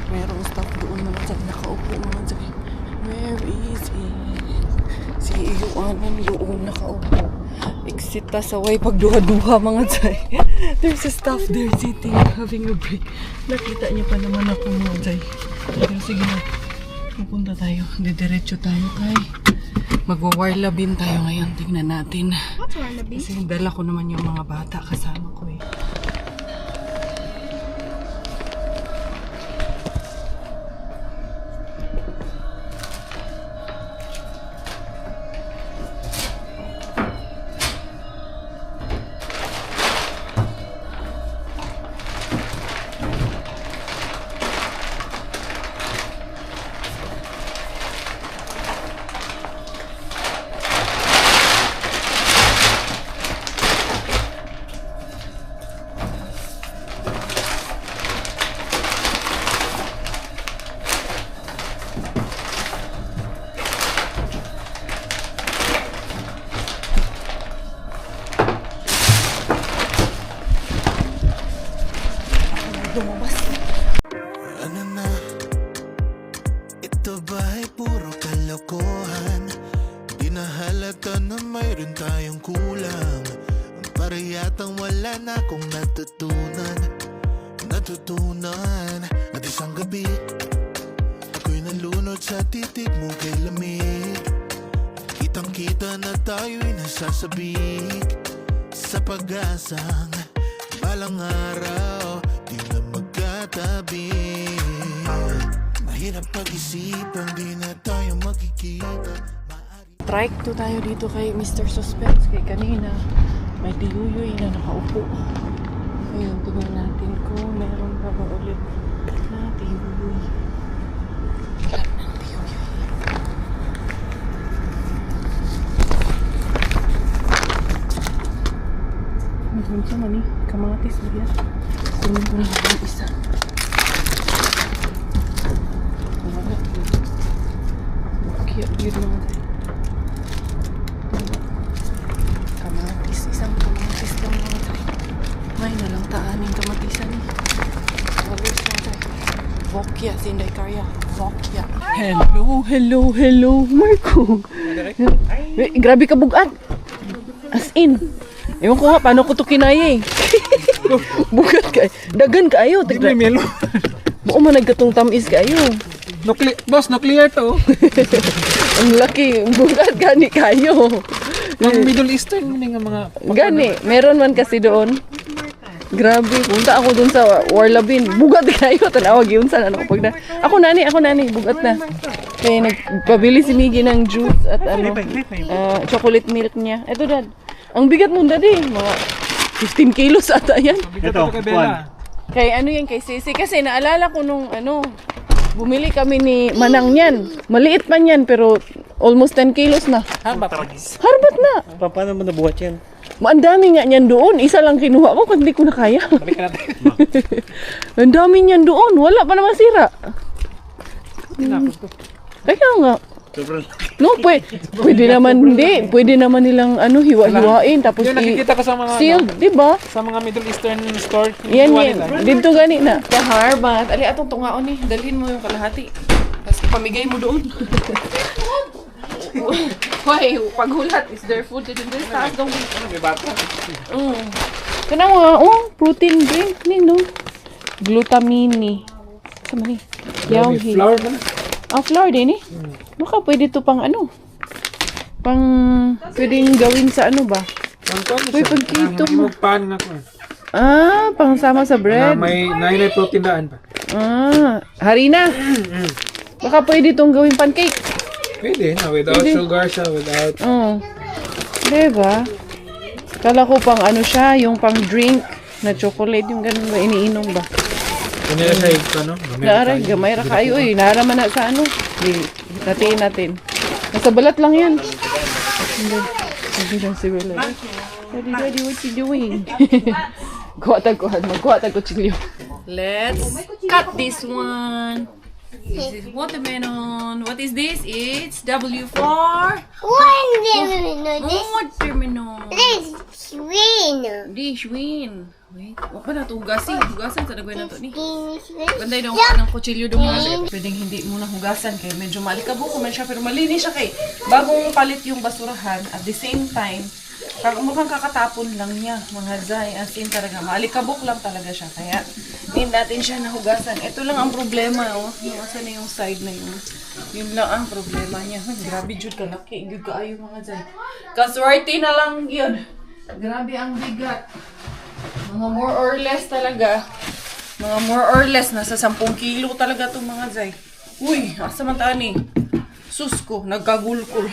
Merong staff doon mga dyan. Nakaupo mga dyan. Where is it? Si Iyuanan doon nakaupo. Exit ta sa way pagduha-duha mga dyan. There's a staff there sitting, having a break. Nakita niyo pa naman ako mga dyan. Pero sige na. Pupunta tayo. Didiretso tayo kay magwa-warlabin tayo ngayon. Tingnan natin. What's warlabin? Kasi dala ko naman yung mga bata kasama ko eh. Lumabas. Ano na? Ito ba'y puro kalokohan? Di na halata na mayroon tayong kulang. Para yatang wala na akong natutunan at isang gabi ako'y nalunod sa titig mo kay lamig. Kitang kita na tayo'y nasasabik sa pag-asang balang araw di na magkatabi. Mahirap pag-isipan, di na tayo magkikita. Strike to tayo dito kay Mr. Suspense. Kay kanina may tiyuyoy na nakaupo. Ayun, tingnan natin kung meron pa ba ulit na tiyuyoy. Wala ng tiyuyoy. Mayroon sa mani. Kamatis ba yan? Kunin ko lang yung isa. Wala. Cute yun mga tayo. Kamatis. Isang kamatis lang mga tayo. May nalang taaning kamatisan eh. Walos mga tayo. Vokya. Sinday karya. Vokya. Hello. Marco. Grabe ka bugat. As in. Ewan ko nga, paano ko ito kinaya eh. Bugat ka. Dagan ka ayo. Di may melo. Buo man nagkatong tamis ka ayo. Boss, nuclear to. Ang laki. Bugat gani kayo. Mga Middle Eastern nga mga... Gani. Meron man kasi doon. Grabe. Punta ako doon sa Warlabin. Bugat kayo. Tanawag yun sa ano. Ako nani. Bugat na. Kaya nagpabili si Miggy ng juice at chocolate milk niya. Eto dad. Ang bigat mo daddy. Mga 15 kilos ata yan. Ito, Bella. Kay yan kay Sisi. Kasi naalala ko nung bumili kami ni Manang niyan. Maliit pa niyan pero almost 10 kilos na. Harbat na. Paano mo nabuhat yan? Ang dami nga niyan doon. Isa lang kinuha ko kasi hindi ko na kaya. Balikan natin. Ang dami niyan doon. Wala pa naman sira. Kaya nga. No, pwede naman hindi. Pwede naman nilang hiwa-hiwain tapos Yung nakikita ko sa mga sealed, di ba? sa mga Middle Eastern store. Yan. hiwa nila. Dito gani na. Kaharbat. Ali atong tungaon ni. Dalhin mo yung kalahati. Tapos pamigay mo doon. Why? Paghulat, is there food in this taas dong? May bata. Kana mo, protein drink ni no. Glutamine. Sama ni. Yauhi. Flour ba na? Ah, flour din eh. Baka pwede to pang ano? Pwedeng gawin sa ano ba? Uy, pag keto mo. Magpanin ako. Ah, pang sama sa bread. May protein daan pa. Ah, harina. Baka pwede tong gawin pancake. Pwede na, without sugar siya, without... Oo. Diba? Kala ko pang ano siya, yung pang drink na chocolate, yung ganun ba, iniinom ba? Kung nila siya ito, no? Naaray, gamay ra kayo eh. Naaraman na sa ano. Di, natiin natin. Nasa balat lang yan. Hindi lang si Willa. Daddy, what you doing? Kuha tagkuhan. Magkuha tagkutsilyo. Let's cut this one. This is watermelon. What is this? It's W for watermelon. This green. Dishwin. Wait, wag pa na ito hugasin. Hugasan sa nagawin na ito ni. Banday daw ka ng kutsilyo doon mga. Pwedeng hindi muna hugasan kay medyo malikabok man siya pero malinis siya kay bagong palit yung basurahan at the same time mukhang kakatapon lang niya mga zay as in talaga malikabok lang talaga siya kaya hindi natin siya nahugasan. Ito lang ang problema oh. Yung asa na yung side na yun lang ang problema niya. Grabe jud ka laki gyud kaayo mga zay. Kaswerte na lang yun. Grabe ang bigat. Mga more or less talaga. Mga more or less. Nasa 10 kilo talaga itong mga zay. Uy, asa man tani? Sus ko, nagkagulkol.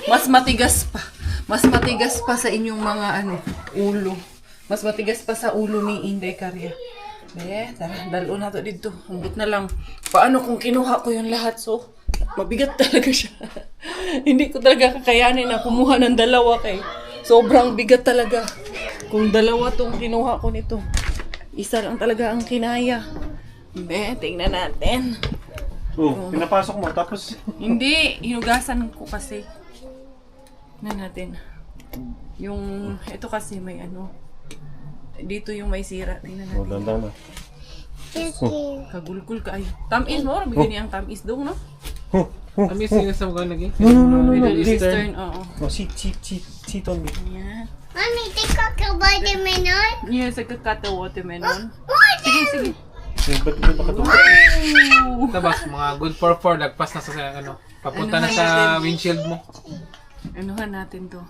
Mas matigas pa. Mas matigas pa sa inyong mga ulo. Mas matigas pa sa ulo ni Inday Karya. Tara, dalo na to dito. Hambot na lang. Paano kung kinuha ko yung lahat? So, mabigat talaga siya. Hindi ko talaga kakayanin na kumuha ng dalawa kay. Sobrang bigat talaga. Kung dalawa tong kinuha ko nito, isa lang talaga ang kinaya. Tingnan natin. Pinapasok mo, tapos... Hindi, hinugasan ko kasi. Tingnan natin. Yung, ito kasi may dito yung may sira. Tingnan natin. Dandan na. Kagulkul ka ay. Tamis mo, bigyan niya ang tamis daw, no? Kami sinasam ko lagi. Middle Eastern, oo. Sit on me. Yan. Mommy, take a watermelon. Yes, nagkakata watermelon. What? Sige. Ba't ba katulog? Wow! Tapos, mga good for 4, lagpas na sa papunta na sa windshield mo. Anuhan natin to.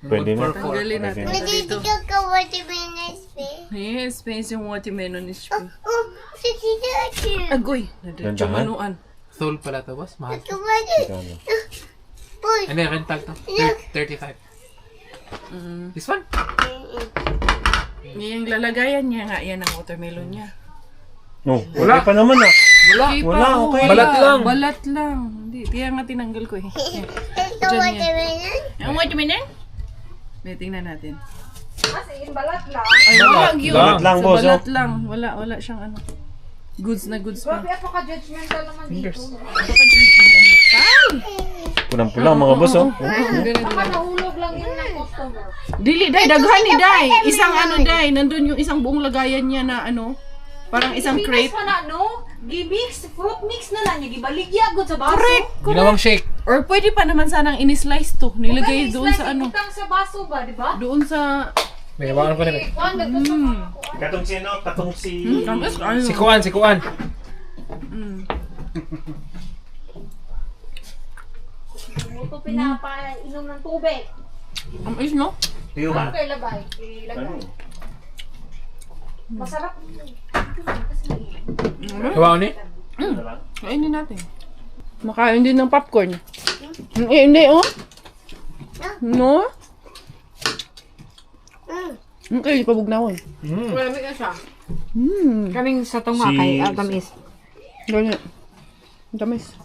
Pwede na. Tanggalin natin ito Pwede dito. take a watermelon space. Yes, space yung watermelon is free. Oh, sige na. Agoy! Nadadyo manuan. Soul pala to, boss. Mahal. Boy. Ano yung rental to? 35. This one? Yung lalagayan niya nga, yan ang watermelon niya. No, wala pa naman ah. Wala, okay. Balat lang. Balat lang. Hindi, kaya nga tinanggal ko eh. Take a watermelon. Ang watermelon? May tingnan natin. Kasi balat lang. Ay, wag yun. Balat lang, Sa boss, balat lang. Wala siyang goods na goods pa. Apaka-judgmental naman dito. Pulang-pulang mga boss oh. Baka nahulog lang yun ng customer. Dili, day, daghan ni day. Isang day, nandun yung isang buong lagayan niya na parang isang crate. Mix pa na, no? Gimix, fruit mix na lang niya. Gibaligya agad sa baso. Correct. Ginawang shake. Or pwede pa naman sanang in-slice to. Nilagay doon sa Itang sa baso ba, di ba? Doon sa... May nabakan ko na rin. Katong sino? Katong si... Tamis, ano? Si Kuan. Ito pinapainom ng tubig. Ang is, no? Tiyo ba? Okay, labay. Ilagay. Masarap. Gawa ni? Kainin natin. Makain din ng popcorn. Hindi, oh. No? Okay, pabugnawon. Marami ka siya. Kaming sa tunga kay Tamis. Ganyan. Tamis.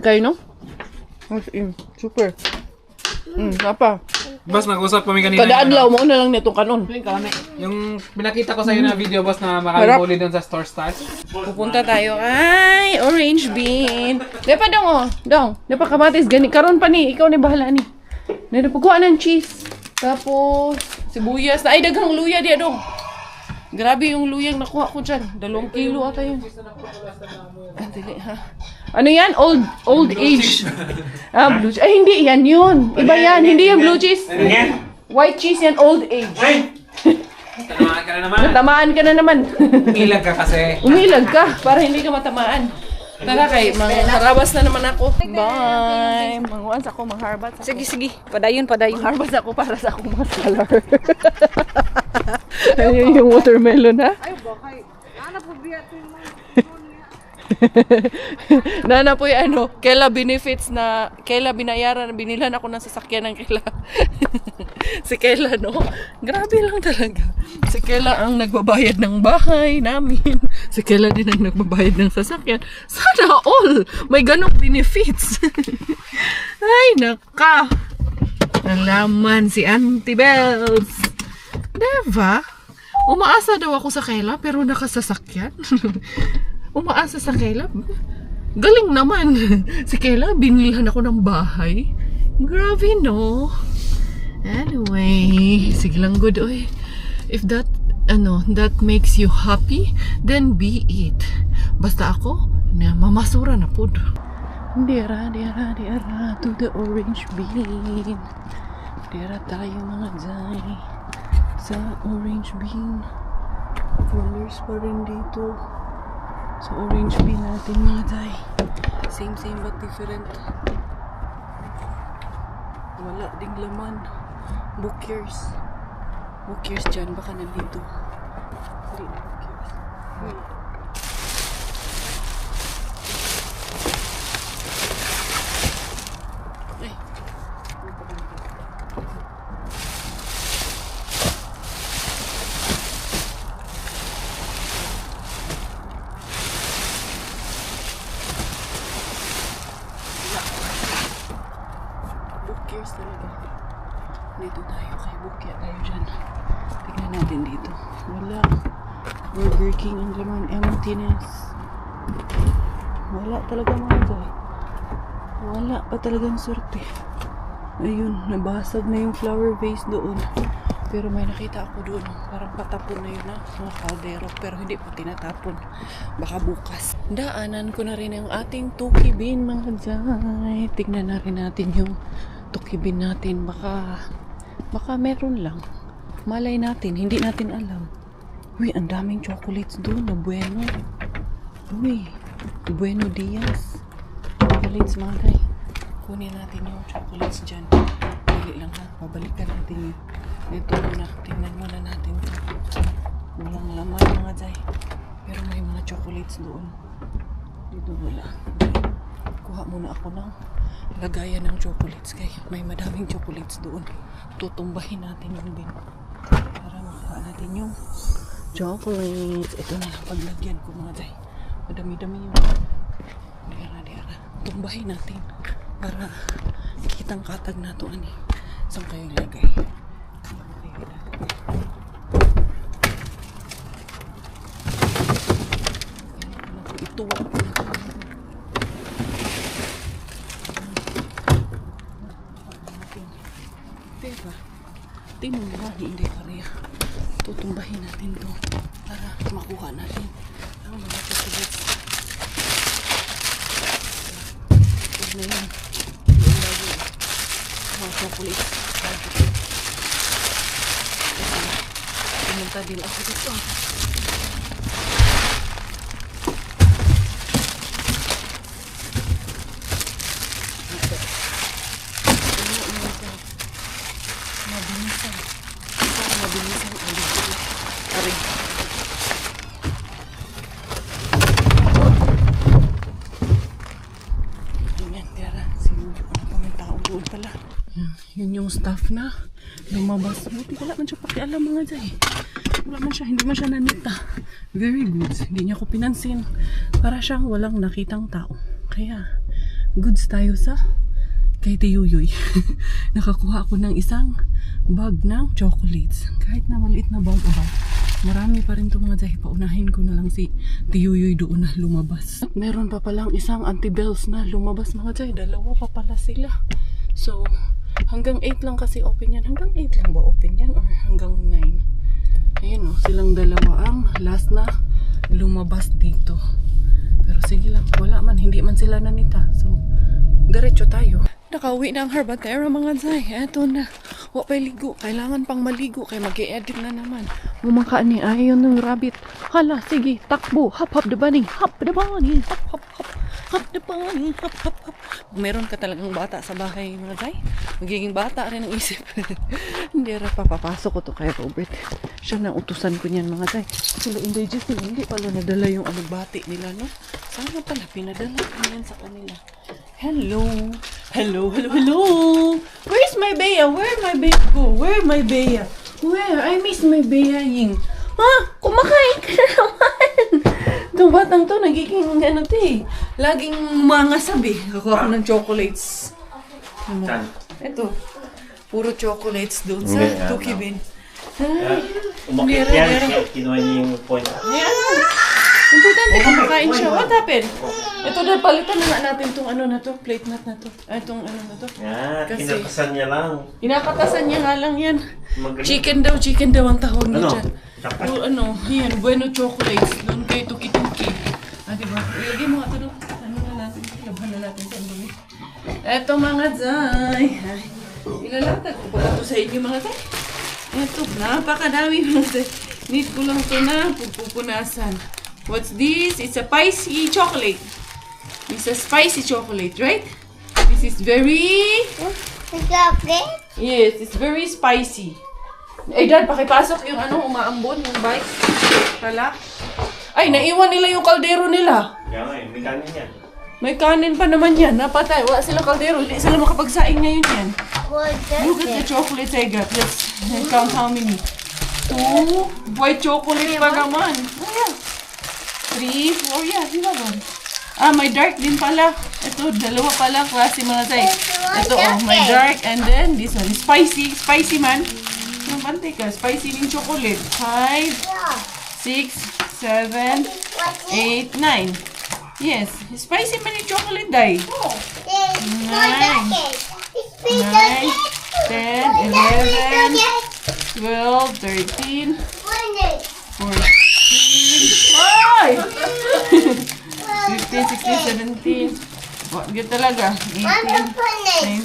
Kayo, no? Super. Apa? Boss, nag-usap kami kanina. Kada adlaw mo na lang nitong kanon. Yung pinakita ko sa iyo na video, boss, na makakahuli doon sa store stars. Pupunta tayo kay Orange Bean. Depa dong, oh. Dong. Depa kamatis. Gani. Karon pa ni. Ikaw ni bahala ni. Napagkuha ng cheese. Tapos, sibuyas. Ay, daghang luya diya dong. Grabe yung luyang nakuha ko dyan. 2 kilo ata yun. Dili, ha? Ano yan? Old age. Blue cheese. Ay, hindi. Yan yun. Iba yan. Hindi yan blue cheese. White cheese yan. Old age. Tanamaan ka na naman. Natamaan ka na naman. Ilag ka kasi. Umilag ka para hindi ka matamaan. Tara kay, mangharabas na naman ako. Bye! Mangwans ako, mangharbas ako. Sige. Padayon. Mangharbas ako para sa akong mga color. Ayun yung watermelon, ha? Ay, bakay. Ano po biya ito yung Nana po yung ano, Kayla benefits na, Kayla binayaran, binilan ako ng sasakyan ng Kayla. Si Kayla, no? Grabe lang talaga. Si Kayla ang nagbabayad ng bahay namin. Si Kayla din ang nagbabayad ng sasakyan. Sana all! May ganong benefits. Ay, naka! Nalaman si Auntie Bells. Diba? Umaasa daw ako sa Kayla pero nakasasakyan. Umaasa sa Kayla. Galing naman. Si Kayla, binilhan ako ng bahay. Grabe, no? Anyway, sige lang good, oy. If that, that makes you happy, then be it. Basta ako, na mamasura na po. Dira, to the orange bean. Dira tayo mga day. Sa orange bean. Colors pa rin dito. So, orange bean natin mga day. Same but different. Wala ding laman. Book yours. Book yours dyan. Baka nandito. Hindi na book yours. Wait. Ay. Bookers talaga. Dito tayo kay Bukya tayo dyan. Tignan natin dito. Wala. Burger King ang laman. Emptiness. Wala talaga mga guy. Wala pa talagang sorte. Ayun, nabasag na yung flower vase doon. Pero may nakita ako doon. Parang patapon na yun na. Mga kaldero. Pero hindi pa tinatapon. Baka bukas. Daanan ko na rin yung ating tuki bin mga guy. Tignan na rin natin yung tuki bin natin. Baka meron lang. Malay natin. Hindi natin alam. Uy, ang daming chocolates doon. Na bueno. Uy, Bueno Diaz. Chocolates mga guy. Kunin natin yung chocolates dyan. Dili lang ha. Pabalikan natin yun. Ito muna. Tingnan muna natin ito. Walang laman mga guy. Pero may mga chocolates doon. Dito wala. Kuha muna ako ng lagayan ng chocolates kay may madaming chocolates doon. Tutumbahin natin yung bin para makuha natin yung chocolates. Ito na lang paglagyan ko mga day. Madami-dami yung dira. Tumbahin natin para kitang katag na to ani. Saan kayo ilagay? Ito diba? Tingnan mo hindi pareha. Tutumbahin natin to para makuha natin ang mga chocolates. Ito na yun. Yung bago. Mga chocolates. Pumunta din ako dito. Mabilisan arig. Ayan, tira. Siguro ano pa may tao doon pala. Yun yung staff na lumabas. Buti wala man siya pakialam mga dyan. Wala man siya, hindi man siya nanita. Very good. Hindi niya ko pinansin. Para siyang walang nakitang tao. Kaya, goods tayo sa kay Tiyuyoy. Nakakuha ako ng isang bag ng chocolates. Kahit na maliit na bag ba. Marami pa rin ito mga dahil. Paunahin ko na lang si Tiyuyoy doon na lumabas. At meron pa palang isang Auntie Bells na lumabas mga dahil. Dalawa pa pala sila. So, hanggang 8 lang kasi open yan. Hanggang 8 lang ba open yan? Or hanggang 9? Ayun o, silang dalawa ang last na lumabas dito. Pero sige lang, wala man. Hindi man sila nanita. So, diretso tayo. Nakauwi na ang Harbatera mga Zay. Eto na. Wa pa'y ligo. Kailangan pang maligo kay mag-e-edit na naman. Mumaka ni ayon ng rabbit. Hala, sige, takbo. Hop, hop the bunny. Hop the bunny. Hop, hop, hop. Hop the bunny. Hop, hop, hop. Meron ka talagang bata sa bahay mga Zay. Magiging bata rin ang isip. Hindi rin papapasok ko to kay Robert. Siya na utusan ko niyan mga Zay. Sila indigenous nila. Hindi pala nadala yung alugbati nila, no? Sana pala pinadala ko yan sa kanila. Hello. Hello, hello, hello. Where's my Bea? Where my Bea go? Where my Bea? Where? I miss my Bea Ying. Ha? Kumakain ka na naman. Itong batang to, nagiging ano to eh. Laging mga sabi. Kukuha ko ng chocolates. Ano? Saan? Ito. Puro chocolates doon sa Hindi, Tukibin. Umakit Meron, yan. meron. Kinuha niya yung point. Ayan. Importante, kumakain siya. What happened? Ito na, palitan na nga natin itong ano na to, plate mat na to. Itong ano na to. Yan, Kasi- kinakasan niya lang. Inakatasan niya nga lang yan. Magaling. Chicken daw ang tawag niya Ano? dyan. Dapat. O, ano, yan, bueno chocolates. Doon kay Tuki-Tuki. Ah, diba? Ilagay mo nga ito doon. Ano na natin, labhan na natin sa dumi. Eto mga Zay. Ay, ilalatag ko pala ito sa inyo mga Zay. Eto, napakadami mga Zay. Need ko lang ito na pupunasan. What's this? It's a spicy chocolate. It's a spicy chocolate, right? This is very... Yes, it's very spicy. Eh, Dad, pakipasok yung ano, umaambon, yung bike. Pala. Ay, naiwan nila yung kaldero nila. Yan nga, may kanin yan. May kanin pa naman yan. Napatay. Wala sila kaldero. Hindi sila makapagsaing ngayon yan. Look at the chocolates I got. Let's count how many. 2 white chocolate pa naman. Oh, yeah. 3, 4, yeah, sila ba? Ah, may dark din pala. Ito, dalawa pala klase mga Zay. Ito, oh, may dark and then this one. Spicy. Spicy man. Yung pantay ka. Spicy din chocolate. 5, 6, 7, 8, 9. Yes. Spicy man yung chocolate, Day. 9, 10, 11, 12, 13, 14. Ay! 15, 16, 17. What? Good talaga. 18,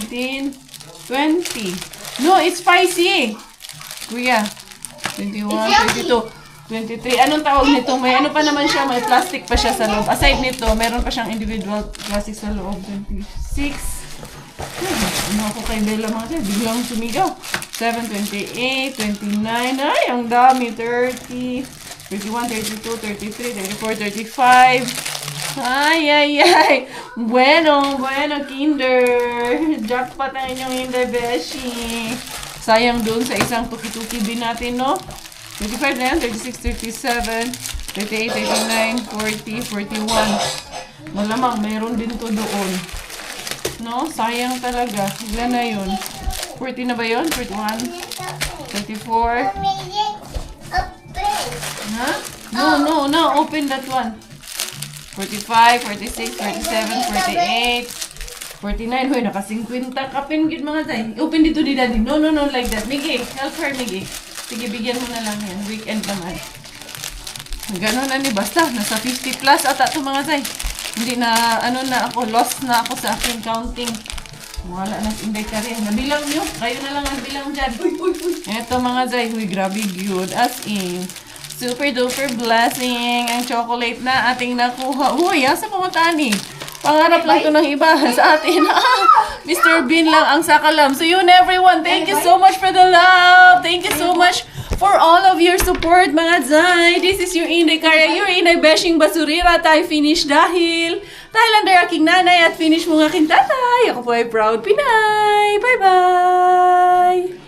19, 20. No, it's spicy. Kuya. 21, 22, 23. Anong tawag nito? May ano pa naman siya. May plastic pa siya sa loob. Aside nito, meron pa siyang individual plastic sa loob. 26. Ano ako kay Bella mga tayo? Biglang sumigaw. 7, 28, 29. Ay, ang dami. 30. 31, 32, 33, 34, 35. Ay. Bueno, Kinder. Jackpot ang inyong Kinder Beshi. Sayang dun sa isang tuki-tuki bin natin, no? 35 na yan, 36, 37, 38, 39, 40, 41. Malamang, mayroon din to doon. No? Sayang talaga. Ilan na yun? 40 na ba yun? 41, 34. Huh? No. Open that one. 45, 46, 47, 48, 49. Hoy, naka-50 ka pin, good mga Zay. Open dito ni Daddy. No, like that. Miggy, help her, Miggy. Sige, bigyan mo na lang yan. Weekend naman. Ganon na ni basta. Nasa 50 plus ata ito mga Zay. Hindi na, ako, lost na ako sa aking counting. Wala na inday ka rin. Nabilang nyo. Kayo na lang ang bilang dyan. Uy. Eto mga Zay. Huy, grabe good. As in, super duper blessing ang chocolate na ating nakuha. Uy, asa pumatani? Pangarap lang to ng iba sa atin. Mr. Bean lang ang sakalam. So yun everyone, thank you so much for the love. Thank you so much for all of your support mga Zay. This is your Inday Karya, your Inday Beshing Basurira. Tayo finish dahil Thailander aking nanay at finish mo ng aking tatay. Ako po ay proud Pinay. Bye-bye!